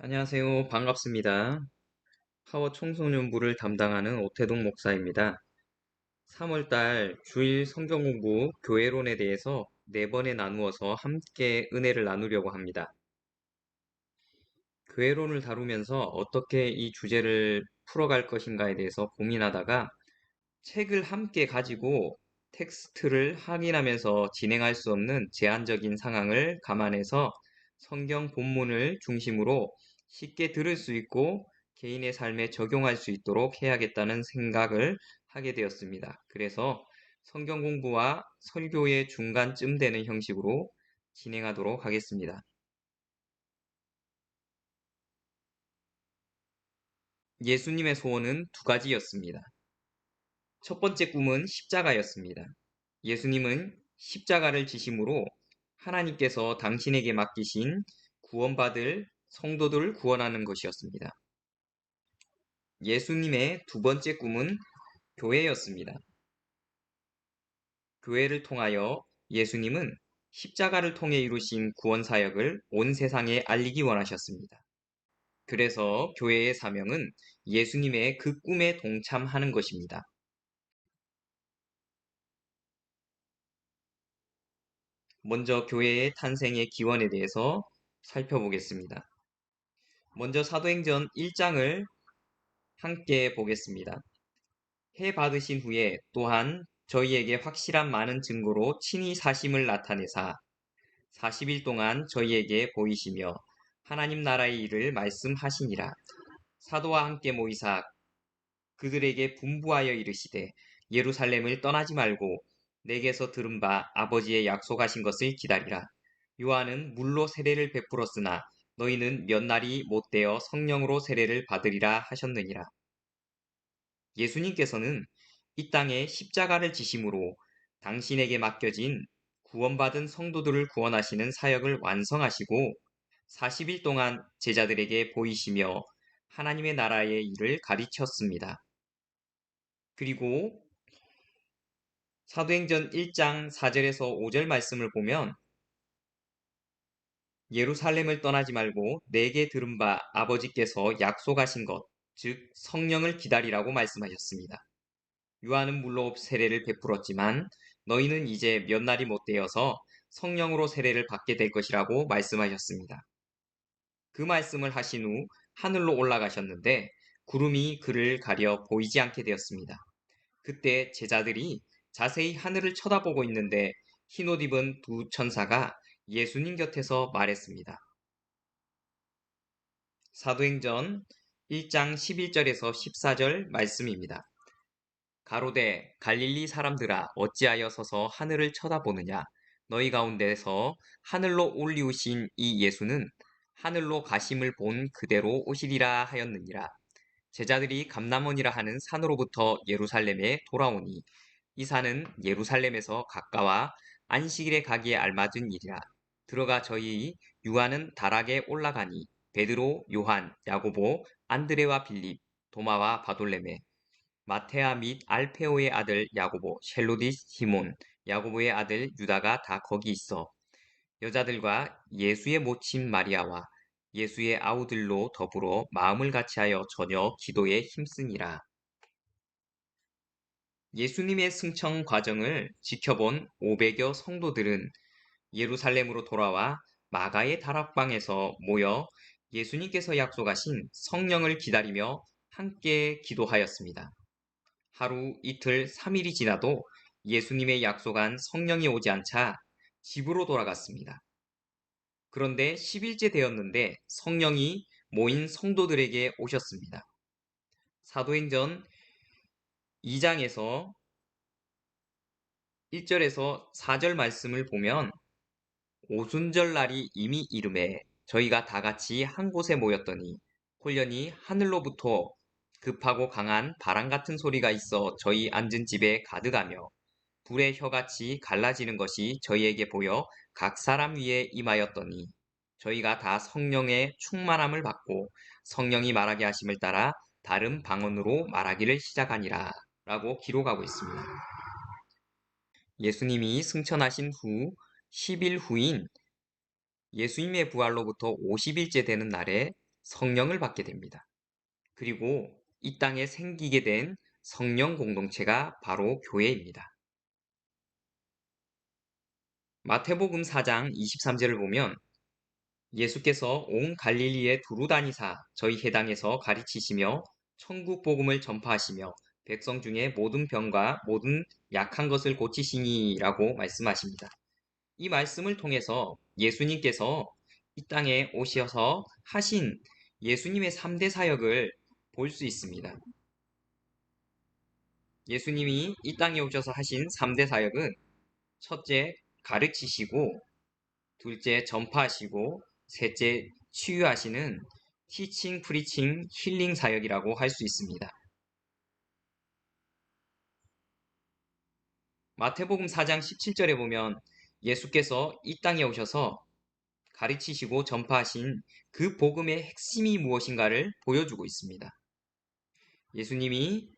안녕하세요. 반갑습니다. 파워 청소년부를 담당하는 오태동 목사입니다. 3월달 주일 성경 공부 교회론에 대해서 4번에 나누어서 함께 은혜를 나누려고 합니다. 교회론을 다루면서 어떻게 이 주제를 풀어갈 것인가에 대해서 고민하다가 책을 함께 가지고 텍스트를 확인하면서 진행할 수 없는 제한적인 상황을 감안해서 성경 본문을 중심으로 쉽게 들을 수 있고 개인의 삶에 적용할 수 있도록 해야겠다는 생각을 하게 되었습니다. 그래서 성경 공부와 설교의 중간쯤 되는 형식으로 진행하도록 하겠습니다. 예수님의 소원은 2가지였습니다. 첫 번째 꿈은 십자가였습니다. 예수님은 십자가를 지심으로 하나님께서 당신에게 맡기신 구원받을 성도들을 구원하는 것이었습니다. 예수님의 2번째 꿈은 교회였습니다. 교회를 통하여 예수님은 십자가를 통해 이루신 구원 사역을 온 세상에 알리기 원하셨습니다. 그래서 교회의 사명은 예수님의 그 꿈에 동참하는 것입니다. 먼저 교회의 탄생의 기원에 대해서 살펴보겠습니다. 먼저 사도행전 1장을 함께 보겠습니다. 해 받으신 후에 또한 저희에게 확실한 많은 증거로 친히 사심을 나타내사 40일 동안 저희에게 보이시며 하나님 나라의 일을 말씀하시니라. 사도와 함께 모이사 그들에게 분부하여 이르시되 예루살렘을 떠나지 말고 내게서 들은 바 아버지의 약속하신 것을 기다리라. 요한은 물로 세례를 베풀었으나 너희는 몇 날이 못되어 성령으로 세례를 받으리라 하셨느니라. 예수님께서는 이 땅에 십자가를 지심으로 당신에게 맡겨진 구원받은 성도들을 구원하시는 사역을 완성하시고 40일 동안 제자들에게 보이시며 하나님의 나라의 일을 가르쳤습니다. 그리고 사도행전 1장 4절에서 5절 말씀을 보면 예루살렘을 떠나지 말고 내게 들은 바 아버지께서 약속하신 것, 즉 성령을 기다리라고 말씀하셨습니다. 요한은 물로 세례를 베풀었지만 너희는 이제 몇 날이 못 되어서 성령으로 세례를 받게 될 것이라고 말씀하셨습니다. 그 말씀을 하신 후 하늘로 올라가셨는데 구름이 그를 가려 보이지 않게 되었습니다. 그때 제자들이 자세히 하늘을 쳐다보고 있는데 흰옷 입은 2천사가 예수님 곁에서 말했습니다. 사도행전 1장 11절에서 14절 말씀입니다. 가로되 갈릴리 사람들아 어찌하여 서서 하늘을 쳐다보느냐 너희 가운데서 하늘로 올리우신 이 예수는 하늘로 가심을 본 그대로 오시리라 하였느니라. 제자들이 감람원이라 하는 산으로부터 예루살렘에 돌아오니 이 산은 예루살렘에서 가까워 안식일에 가기에 알맞은 일이라. 들어가 저희 유하는 다락에 올라가니 베드로, 요한, 야고보, 안드레와 빌립, 도마와 바돌레메, 마테아 및 알페오의 아들 야고보, 헬로디 시몬, 야고보의 아들 유다가 다 거기 있어 여자들과 예수의 모친 마리아와 예수의 아우들로 더불어 마음을 같이하여 저녁 기도에 힘쓰니라. 예수님의 승천 과정을 지켜본 500여 성도들은 예루살렘으로 돌아와 마가의 다락방에서 모여 예수님께서 약속하신 성령을 기다리며 함께 기도하였습니다. 하루, 이틀, 3일이 지나도 예수님의 약속한 성령이 오지 않자 집으로 돌아갔습니다. 그런데 10일째 되었는데 성령이 모인 성도들에게 오셨습니다. 사도행전 2장에서 1절에서 4절 말씀을 보면 오순절 날이 이미 이름에 저희가 다 같이 한 곳에 모였더니 홀연히 하늘로부터 급하고 강한 바람 같은 소리가 있어 저희 앉은 집에 가득하며 불의 혀같이 갈라지는 것이 저희에게 보여 각 사람 위에 임하였더니 저희가 다 성령의 충만함을 받고 성령이 말하게 하심을 따라 다른 방언으로 말하기를 시작하니라 라고 기록하고 있습니다. 예수님이 승천하신 후 10일 후인 예수님의 부활로부터 50일째 되는 날에 성령을 받게 됩니다. 그리고 이 땅에 생기게 된 성령 공동체가 바로 교회입니다. 마태복음 4장 23절을 보면 예수께서 온 갈릴리에 두루 다니사 저희 해당에서 가르치시며 천국 복음을 전파하시며 백성 중에 모든 병과 모든 약한 것을 고치시니라고 말씀하십니다. 이 말씀을 통해서 예수님께서 이 땅에 오셔서 하신 예수님의 3대 사역을 볼 수 있습니다. 예수님이 이 땅에 오셔서 하신 3대 사역은 첫째, 가르치시고, 둘째, 전파하시고, 셋째, 치유하시는 티칭, 프리칭, 힐링 사역이라고 할 수 있습니다. 마태복음 4장 17절에 보면 예수께서 이 땅에 오셔서 가르치시고 전파하신 그 복음의 핵심이 무엇인가를 보여주고 있습니다. 예수님이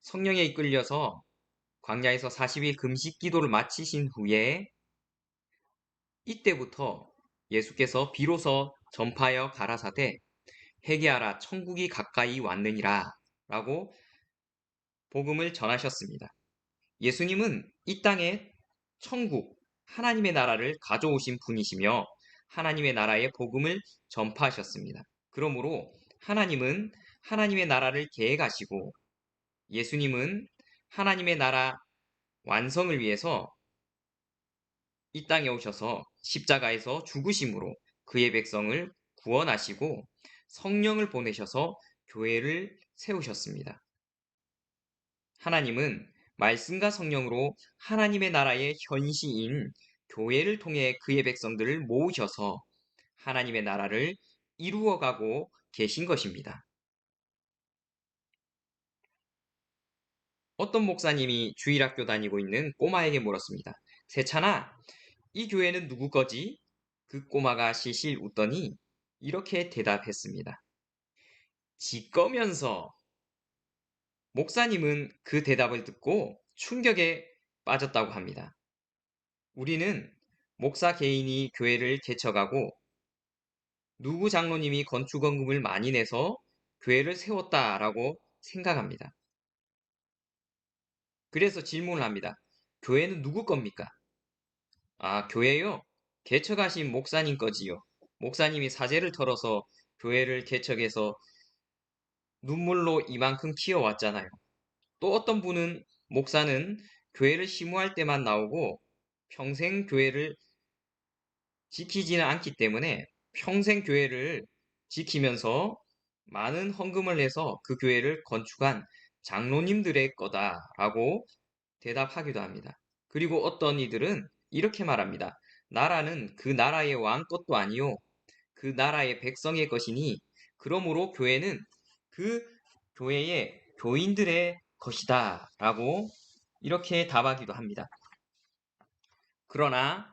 성령에 이끌려서 광야에서 40일 금식 기도를 마치신 후에 이때부터 예수께서 비로소 전파하여 가라사대 회개하라 천국이 가까이 왔느니라 라고 복음을 전하셨습니다. 예수님은 이 땅에 천국, 하나님의 나라를 가져오신 분이시며 하나님의 나라의 복음을 전파하셨습니다. 그러므로 하나님은 하나님의 나라를 계획하시고 예수님은 하나님의 나라 완성을 위해서 이 땅에 오셔서 십자가에서 죽으심으로 그의 백성을 구원하시고 성령을 보내셔서 교회를 세우셨습니다. 하나님은 말씀과 성령으로 하나님의 나라의 현시인 교회를 통해 그의 백성들을 모으셔서 하나님의 나라를 이루어가고 계신 것입니다. 어떤 목사님이 주일학교 다니고 있는 꼬마에게 물었습니다. 세찬아, 이 교회는 누구 거지? 그 꼬마가 실실 웃더니 이렇게 대답했습니다. 지 거면서. 목사님은 그 대답을 듣고 충격에 빠졌다고 합니다. 우리는 목사 개인이 교회를 개척하고 누구 장로님이 건축원금을 많이 내서 교회를 세웠다라고 생각합니다. 그래서 질문을 합니다. 교회는 누구 겁니까? 아, 교회요? 개척하신 목사님 거지요. 목사님이 사재를 털어서 교회를 개척해서 눈물로 이만큼 키워왔잖아요. 또 어떤 분은 목사는 교회를 심호할 때만 나오고 평생 교회를 지키지는 않기 때문에 평생 교회를 지키면서 많은 헌금을 내서 그 교회를 건축한 장로님들의 거다라고 대답하기도 합니다. 그리고 어떤 이들은 이렇게 말합니다. 나라는 그 나라의 왕 것도 아니요. 그 나라의 백성의 것이니 그러므로 교회는 그 교회의 교인들의 것이다 라고 이렇게 답하기도 합니다. 그러나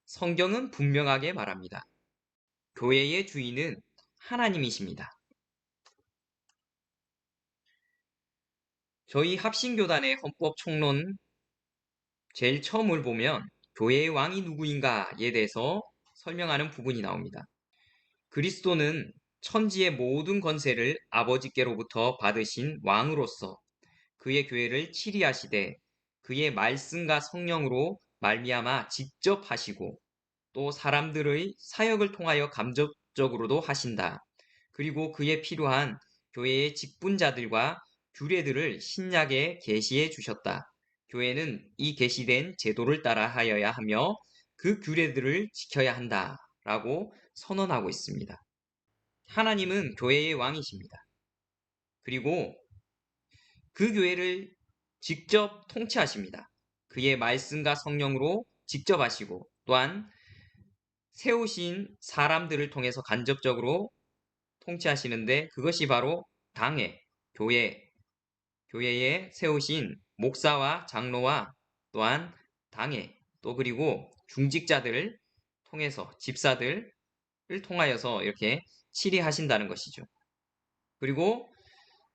성경은 분명하게 말합니다. 교회의 주인은 하나님이십니다. 저희 합신교단의 헌법총론 제일 처음을 보면 교회의 왕이 누구인가에 대해서 설명하는 부분이 나옵니다. 그리스도는 천지의 모든 권세를 아버지께로부터 받으신 왕으로서 그의 교회를 치리하시되 그의 말씀과 성령으로 말미암아 직접 하시고 또 사람들의 사역을 통하여 감접적으로도 하신다. 그리고 그에 필요한 교회의 직분자들과 규례들을 신약에 계시해 주셨다. 교회는 이 계시된 제도를 따라 하여야 하며 그 규례들을 지켜야 한다. 라고 선언하고 있습니다. 하나님은 교회의 왕이십니다. 그리고 그 교회를 직접 통치하십니다. 그의 말씀과 성령으로 직접 하시고 또한 세우신 사람들을 통해서 간접적으로 통치하시는데 그것이 바로 당회, 교회에 세우신 목사와 장로와 또한 당회, 또 그리고 중직자들을 통해서 집사들을 통하여서 이렇게 치리하신다는 것이죠. 그리고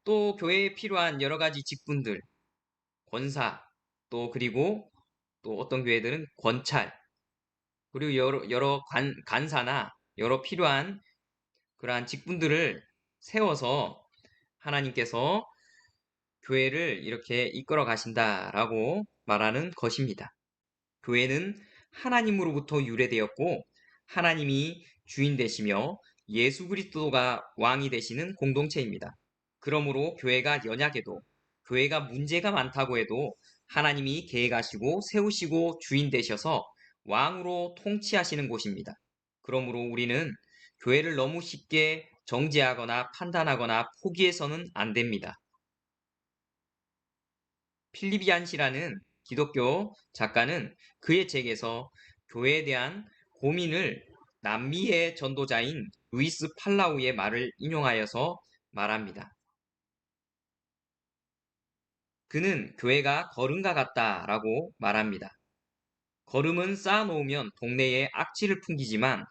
또 교회에 필요한 여러 가지 직분들, 권사, 또 그리고 또 어떤 교회들은 권찰, 그리고 여러 간사나 여러 필요한 그러한 직분들을 세워서 하나님께서 교회를 이렇게 이끌어 가신다라고 말하는 것입니다. 교회는 하나님으로부터 유래되었고 하나님이 주인 되시며 예수 그리스도가 왕이 되시는 공동체입니다. 그러므로 교회가 연약해도 교회가 문제가 많다고 해도 하나님이 계획하시고 세우시고 주인 되셔서 왕으로 통치하시는 곳입니다. 그러므로 우리는 교회를 너무 쉽게 정죄하거나 판단하거나 포기해서는 안 됩니다. 필리비안시라는 기독교 작가는 그의 책에서 교회에 대한 고민을 남미의 전도자인 루이스 팔라우의 말을 인용하여서 말합니다. 그는 교회가 걸음과 같다라고 말합니다. 걸음은 쌓아놓으면 동네에 악취를 풍기지만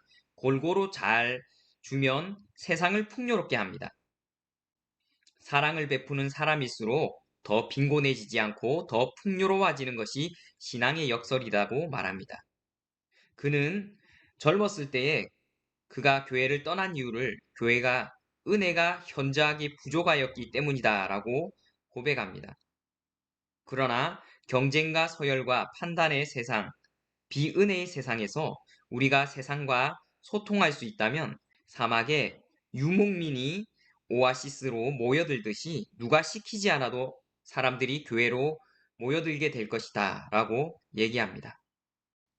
골고루 잘 주면 세상을 풍요롭게 합니다. 사랑을 베푸는 사람일수록 더 빈곤해지지 않고 더 풍요로워지는 것이 신앙의 역설이라고 말합니다. 그는 젊었을 때에 그가 교회를 떠난 이유를 교회가 은혜가 현저하게 부족하였기 때문이다라고 고백합니다. 그러나 경쟁과 서열과 판단의 세상, 비은혜의 세상에서 우리가 세상과 소통할 수 있다면 사막에 유목민이 오아시스로 모여들듯이 누가 시키지 않아도 사람들이 교회로 모여들게 될 것이다 라고 얘기합니다.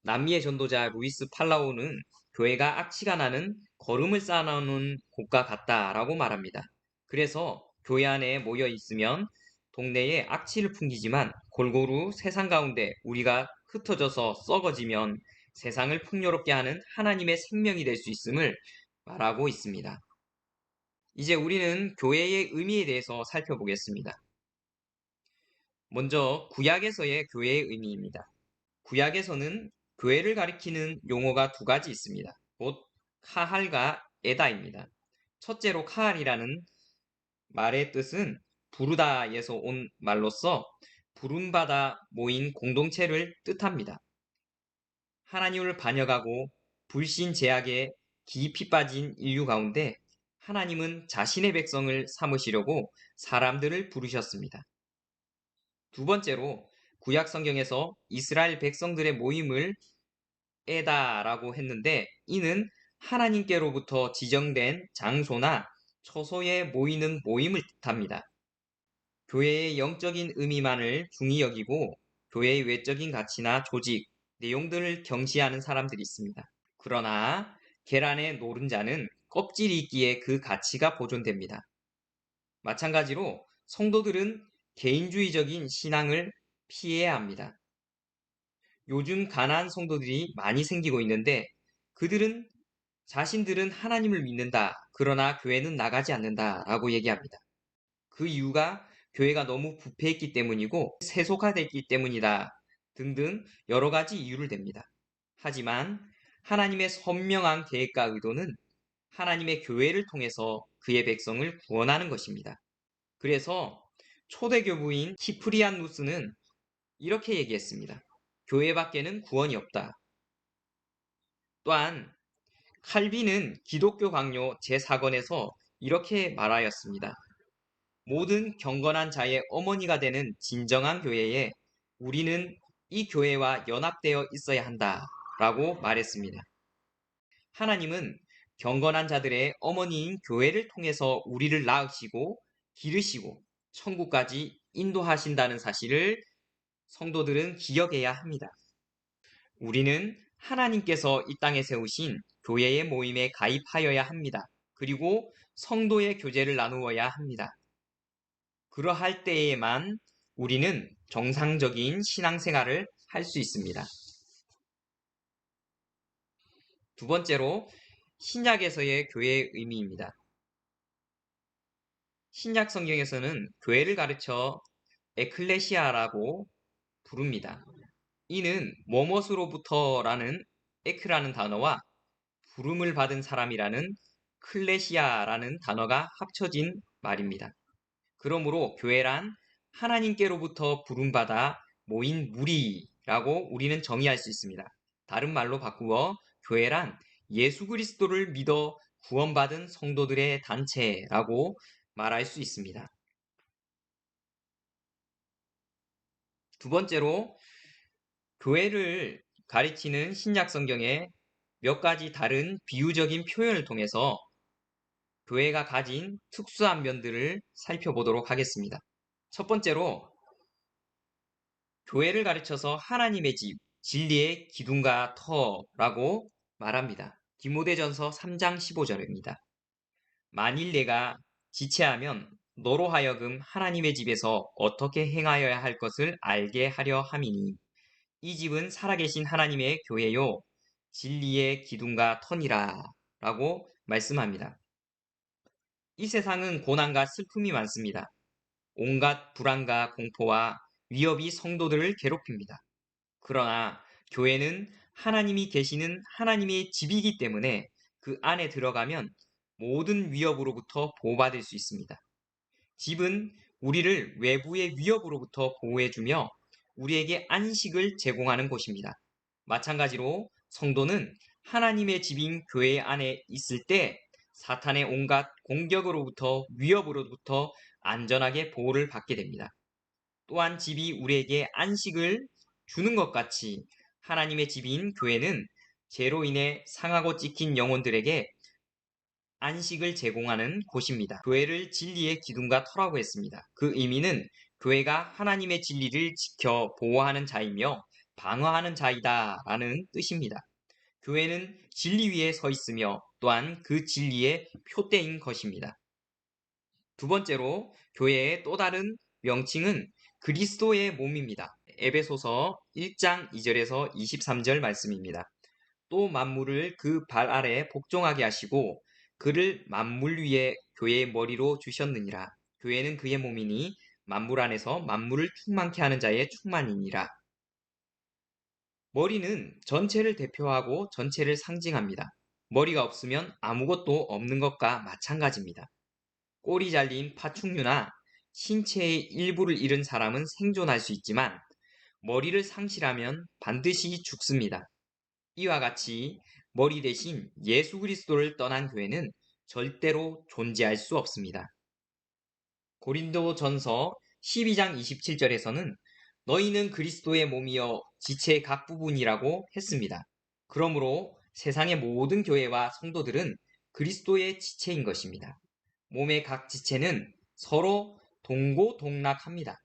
남미의 전도자 루이스 팔라오는 교회가 악취가 나는 거름을 쌓아놓는 곳과 같다라고 말합니다. 그래서 교회 안에 모여 있으면 동네에 악취를 풍기지만 골고루 세상 가운데 우리가 흩어져서 썩어지면 세상을 풍요롭게 하는 하나님의 생명이 될 수 있음을 말하고 있습니다. 이제 우리는 교회의 의미에 대해서 살펴보겠습니다. 먼저 구약에서의 교회의 의미입니다. 구약에서는 교회를 가리키는 용어가 두 가지 있습니다. 곧 카할과 에다입니다. 첫째로 카할이라는 말의 뜻은 부르다에서 온 말로서 부름받아 모인 공동체를 뜻합니다. 하나님을 반역하고 불신 제약에 깊이 빠진 인류 가운데 하나님은 자신의 백성을 삼으시려고 사람들을 부르셨습니다. 두 번째로 구약 성경에서 이스라엘 백성들의 모임을 에다라고 했는데 이는 하나님께로부터 지정된 장소나 처소에 모이는 모임을 뜻합니다. 교회의 영적인 의미만을 중히 여기고 교회의 외적인 가치나 조직, 내용들을 경시하는 사람들이 있습니다. 그러나 계란의 노른자는 껍질이 있기에 그 가치가 보존됩니다. 마찬가지로 성도들은 개인주의적인 신앙을 피해야 합니다. 요즘 가난한 성도들이 많이 생기고 있는데 그들은 자신들은 하나님을 믿는다. 그러나 교회는 나가지 않는다. 라고 얘기합니다. 그 이유가 교회가 너무 부패했기 때문이고 세속화됐기 때문이다. 등등 여러 가지 이유를 댑니다. 하지만 하나님의 선명한 계획과 의도는 하나님의 교회를 통해서 그의 백성을 구원하는 것입니다. 그래서 초대교부인 키프리안누스는 이렇게 얘기했습니다. 교회 밖에는 구원이 없다. 또한 칼빈은 기독교 강요 제4권에서 이렇게 말하였습니다. 모든 경건한 자의 어머니가 되는 진정한 교회에 우리는 이 교회와 연합되어 있어야 한다 라고 말했습니다. 하나님은 경건한 자들의 어머니인 교회를 통해서 우리를 낳으시고 기르시고 천국까지 인도하신다는 사실을 성도들은 기억해야 합니다. 우리는 하나님께서 이 땅에 세우신 교회의 모임에 가입하여야 합니다. 그리고 성도의 교제를 나누어야 합니다. 그러할 때에만 우리는 정상적인 신앙생활을 할 수 있습니다. 두 번째로 신약에서의 교회의 의미입니다. 신약 성경에서는 교회를 가르쳐 에클레시아라고 부릅니다. 이는 뭐뭇으로부터라는 에크라는 단어와 부름을 받은 사람이라는 클레시아라는 단어가 합쳐진 말입니다. 그러므로 교회란 하나님께로부터 부름받아 모인 무리라고 우리는 정의할 수 있습니다. 다른 말로 바꾸어 교회란 예수 그리스도를 믿어 구원받은 성도들의 단체라고 말할 수 있습니다. 두 번째로 교회를 가리키는 신약 성경의 몇 가지 다른 비유적인 표현을 통해서 교회가 가진 특수한 면들을 살펴보도록 하겠습니다. 첫 번째로 교회를 가르쳐서 하나님의 집, 진리의 기둥과 터라고 말합니다. 디모데전서 3장 15절입니다. 만일 내가 지체하면 너로 하여금 하나님의 집에서 어떻게 행하여야 할 것을 알게 하려 함이니 이 집은 살아계신 하나님의 교회요 진리의 기둥과 터니라 라고 말씀합니다. 이 세상은 고난과 슬픔이 많습니다. 온갖 불안과 공포와 위협이 성도들을 괴롭힙니다. 그러나 교회는 하나님이 계시는 하나님의 집이기 때문에 그 안에 들어가면 모든 위협으로부터 보호받을 수 있습니다. 집은 우리를 외부의 위협으로부터 보호해주며 우리에게 안식을 제공하는 곳입니다. 마찬가지로 성도는 하나님의 집인 교회 안에 있을 때 사탄의 온갖 공격으로부터 위협으로부터 안전하게 보호를 받게 됩니다. 또한 집이 우리에게 안식을 주는 것 같이 하나님의 집인 교회는 죄로 인해 상하고 찢긴 영혼들에게 안식을 제공하는 곳입니다. 교회를 진리의 기둥과 터라고 했습니다. 그 의미는 교회가 하나님의 진리를 지켜 보호하는 자이며 방어하는 자이다 라는 뜻입니다. 교회는 진리 위에 서 있으며 또한 그 진리의 표대인 것입니다. 두 번째로 교회의 또 다른 명칭은 그리스도의 몸입니다. 에베소서 1장 2절에서 23절 말씀입니다. 또 만물을 그 발 아래 복종하게 하시고 그를 만물 위에 교회의 머리로 주셨느니라. 교회는 그의 몸이니 만물 안에서 만물을 충만케 하는 자의 충만이니라. 머리는 전체를 대표하고 전체를 상징합니다. 머리가 없으면 아무것도 없는 것과 마찬가지입니다. 꼬리 잘린 파충류나 신체의 일부를 잃은 사람은 생존할 수 있지만 머리를 상실하면 반드시 죽습니다. 이와 같이 머리 대신 예수 그리스도를 떠난 교회는 절대로 존재할 수 없습니다. 고린도전서 12장 27절에서는 너희는 그리스도의 몸이여 지체의 각 부분이라고 했습니다. 그러므로 세상의 모든 교회와 성도들은 그리스도의 지체인 것입니다. 몸의 각 지체는 서로 동고동락합니다.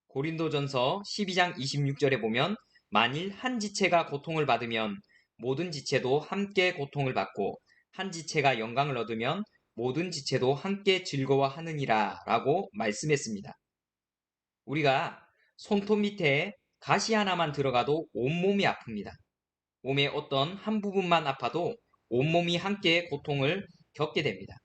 고린도전서 12장 26절에 보면 만일 한 지체가 고통을 받으면 모든 지체도 함께 고통을 받고 한 지체가 영광을 얻으면 모든 지체도 함께 즐거워하느니라 라고 말씀했습니다. 우리가 손톱 밑에 가시 하나만 들어가도 온몸이 아픕니다. 몸의 어떤 한 부분만 아파도 온몸이 함께 고통을 겪게 됩니다.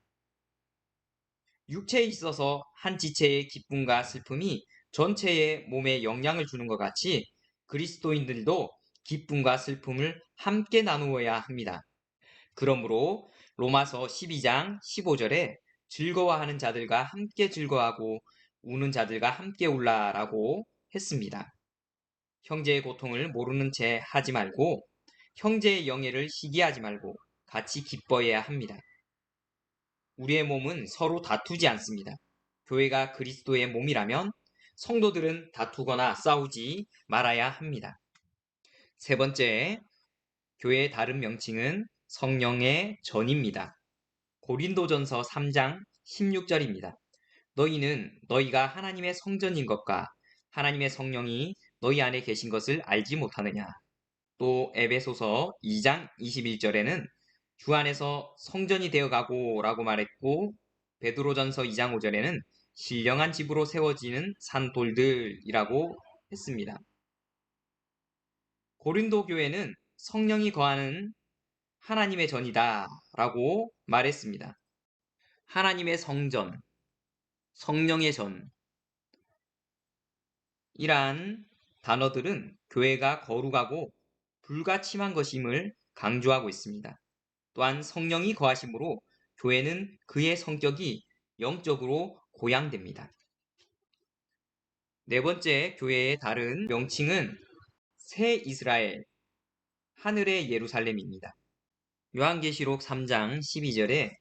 육체에 있어서 한 지체의 기쁨과 슬픔이 전체의 몸에 영향을 주는 것 같이 그리스도인들도 기쁨과 슬픔을 함께 나누어야 합니다. 그러므로 로마서 12장 15절에 즐거워하는 자들과 함께 즐거워하고 우는 자들과 함께 울라라고 했습니다. 형제의 고통을 모르는 채 하지 말고 형제의 영예를 시기하지 말고 같이 기뻐해야 합니다. 우리의 몸은 서로 다투지 않습니다. 교회가 그리스도의 몸이라면 성도들은 다투거나 싸우지 말아야 합니다. 세 번째, 교회의 다른 명칭은 성령의 전입니다. 고린도전서 3장 16절입니다. 너희는 너희가 하나님의 성전인 것과 하나님의 성령이 너희 안에 계신 것을 알지 못하느냐. 또 에베소서 2장 21절에는 주 안에서 성전이 되어가고 라고 말했고 베드로전서 2장 5절에는 신령한 집으로 세워지는 산돌들이라고 했습니다. 고린도 교회는 성령이 거하는 하나님의 전이다 라고 말했습니다. 하나님의 성전, 성령의 전 이러한 단어들은 교회가 거룩하고 불가침한 것임을 강조하고 있습니다. 또한 성령이 거하심으로 교회는 그의 성격이 영적으로 고양됩니다. 네 번째 교회의 다른 명칭은 새 이스라엘, 하늘의 예루살렘입니다. 요한계시록 3장 12절에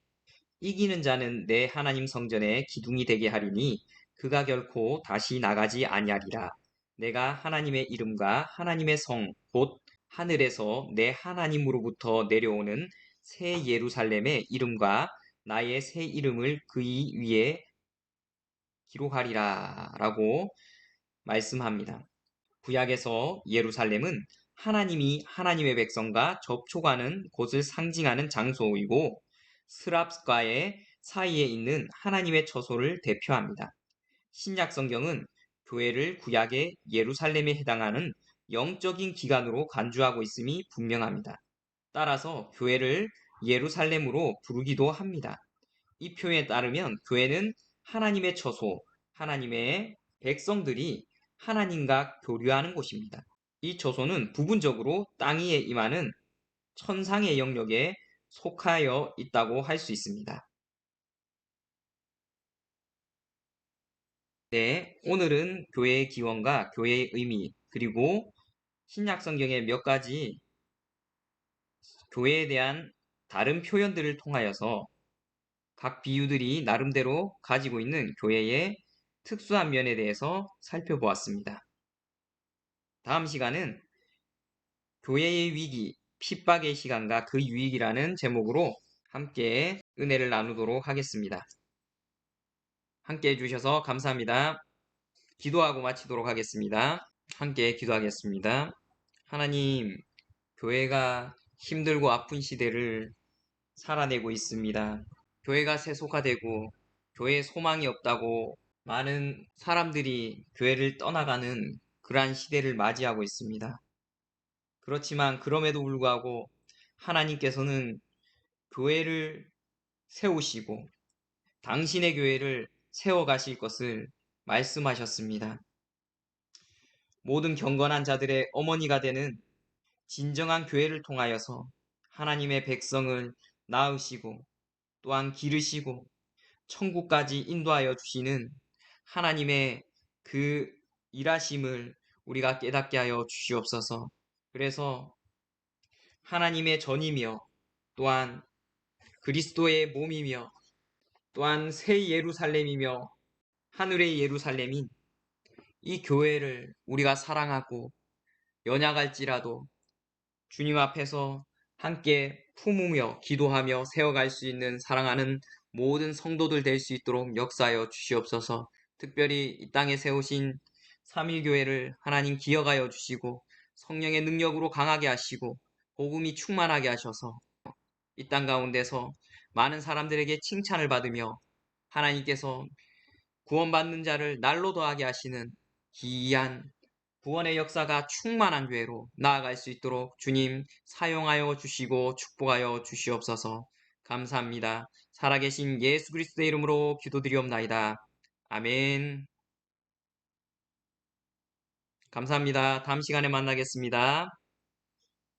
이기는 자는 내 하나님 성전의 기둥이 되게 하리니 그가 결코 다시 나가지 아니하리라. 내가 하나님의 이름과 하나님의 성, 곧 하늘에서 내 하나님으로부터 내려오는 새 예루살렘의 이름과 나의 새 이름을 그의 위에 기록하리라 라고 말씀합니다. 구약에서 예루살렘은 하나님이 하나님의 백성과 접촉하는 곳을 상징하는 장소이고 스랍과의 사이에 있는 하나님의 처소를 대표합니다. 신약 성경은 교회를 구약의 예루살렘에 해당하는 영적인 기관으로 간주하고 있음이 분명합니다. 따라서 교회를 예루살렘으로 부르기도 합니다. 이 표현에 따르면 교회는 하나님의 처소, 하나님의 백성들이 하나님과 교류하는 곳입니다. 이 처소는 부분적으로 땅 위에 임하는 천상의 영역에 속하여 있다고 할 수 있습니다. 네, 오늘은 교회의 기원과 교회의 의미, 그리고 신약 성경의 몇 가지 교회에 대한 다른 표현들을 통하여서 각 비유들이 나름대로 가지고 있는 교회의 특수한 면에 대해서 살펴보았습니다. 다음 시간은 교회의 위기, 핍박의 시간과 그 유익이라는 제목으로 함께 은혜를 나누도록 하겠습니다. 함께 해주셔서 감사합니다. 기도하고 마치도록 하겠습니다. 함께 기도하겠습니다. 하나님, 교회가 힘들고 아픈 시대를 살아내고 있습니다. 교회가 세속화되고 교회에 소망이 없다고 많은 사람들이 교회를 떠나가는 그러한 시대를 맞이하고 있습니다. 그렇지만 그럼에도 불구하고 하나님께서는 교회를 세우시고 당신의 교회를 세워가실 것을 말씀하셨습니다. 모든 경건한 자들의 어머니가 되는 진정한 교회를 통하여서 하나님의 백성을 낳으시고 또한 기르시고 천국까지 인도하여 주시는 하나님의 그 일하심을 우리가 깨닫게 하여 주시옵소서. 그래서 하나님의 전이며 또한 그리스도의 몸이며 또한 새 예루살렘이며 하늘의 예루살렘인 이 교회를 우리가 사랑하고 연약할지라도 주님 앞에서 함께 품으며 기도하며 세워갈 수 있는 사랑하는 모든 성도들 될 수 있도록 역사하여 주시옵소서. 특별히 이 땅에 세우신 삼위교회를 하나님 기억하여 주시고 성령의 능력으로 강하게 하시고 복음이 충만하게 하셔서 이 땅 가운데서 많은 사람들에게 칭찬을 받으며 하나님께서 구원받는 자를 날로 더하게 하시는 기이한 구원의 역사가 충만한 교회로 나아갈 수 있도록 주님 사용하여 주시고 축복하여 주시옵소서. 감사합니다. 살아계신 예수 그리스도의 이름으로 기도드리옵나이다. 아멘. 감사합니다. 다음 시간에 만나겠습니다.